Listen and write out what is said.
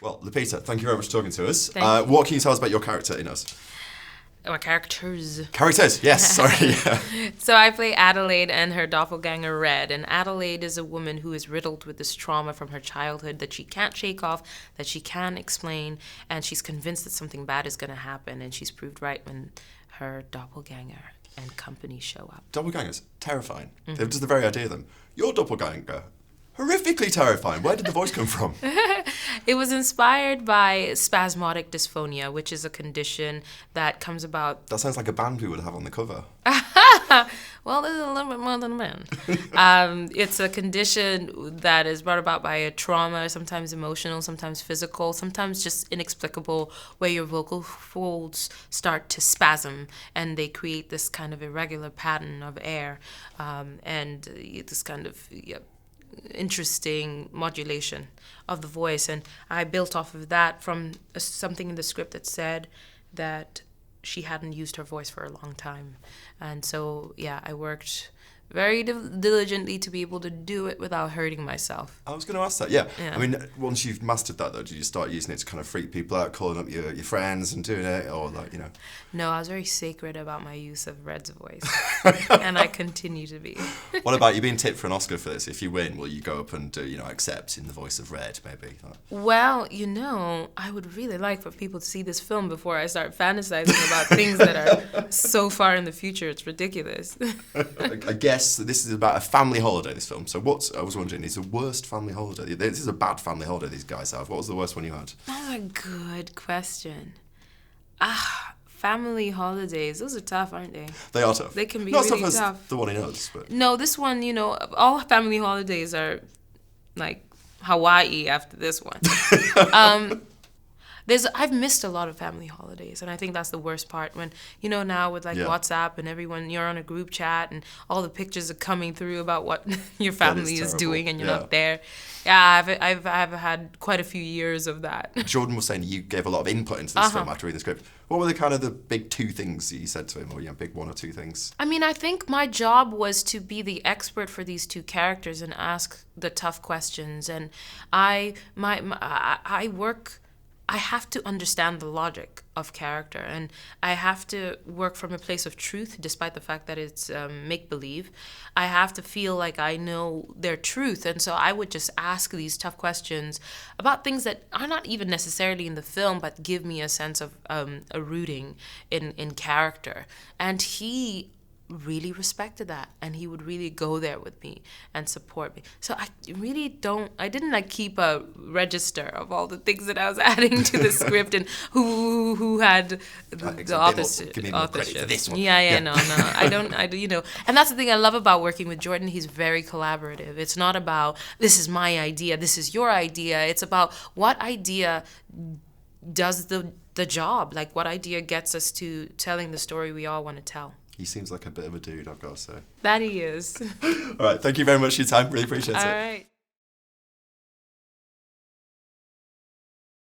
Well, Lupita, thank you very much for talking to us. Thank you. What can you tell us about your character in Us? My characters. Characters, yes, sorry. So I play Adelaide and her doppelganger Red. And Adelaide is a woman who is riddled with this trauma from her childhood that she can't shake off, that she can't explain, and she's convinced that something bad is going to happen. And she's proved right when her doppelganger and company show up. Doppelgangers, terrifying. Just the very idea of them. Your doppelganger, horrifically terrifying. Where did the voice come from? It was inspired by spasmodic dysphonia, which is a condition that comes about. That sounds like a band we would have on the cover. Well, this is a little bit more than a band. It's a condition that is brought about by a trauma, sometimes emotional, sometimes physical, sometimes just inexplicable, where your vocal folds start to spasm and they create this kind of irregular pattern of air and this kind of interesting modulation of the voice. And I built off of that from something in the script that said that she hadn't used her voice for a long time. And so, yeah, I worked very diligently to be able to do it without hurting myself. I was going to ask that, yeah. Yeah. I mean, once you've mastered that, though, did you start using it to kind of freak people out, calling up your friends and doing it, or like, you know? No, I was very sacred about my use of Red's voice, and I continue to be. What about you being tipped for an Oscar for this? If you win, will you go up and do, accept in the voice of Red, maybe? Well, I would really like for people to see this film before I start fantasizing about things that are so far in the future. It's ridiculous. I guess this is about a family holiday, this film. So I was wondering, is the worst family holiday? This is a bad family holiday these guys have. What was the worst one you had? That's a good question. Family holidays, those are tough, aren't they? They are tough. They can be not really as tough tough. as the one in Us, but No, this one, all family holidays are like Hawaii after this one. I've missed a lot of family holidays, and I think that's the worst part when, now with WhatsApp and everyone, you're on a group chat and all the pictures are coming through about what your family is doing and you're not there. Yeah, I've had quite a few years of that. Jordan was saying you gave a lot of input into this film after reading the script. What were the big two things that you said to him, or big one or two things? I mean, I think my job was to be the expert for these two characters and ask the tough questions, and I have to understand the logic of character, and I have to work from a place of truth, despite the fact that it's make-believe. I have to feel like I know their truth, and so I would just ask these tough questions about things that are not even necessarily in the film, but give me a sense of a rooting in character. And he really respected that, and he would really go there with me and support me. So I didn't keep a register of all the things that I was adding to the script and who had the authorship. Give me more credit for this one. No, I don't, and that's the thing I love about working with Jordan. He's very collaborative. It's not about, this is my idea, this is your idea. It's about what idea does the job, like what idea gets us to telling the story we all want to tell. He seems like a bit of a dude, I've got to say. That he is. All right, thank you very much for your time. Really appreciate it. All right.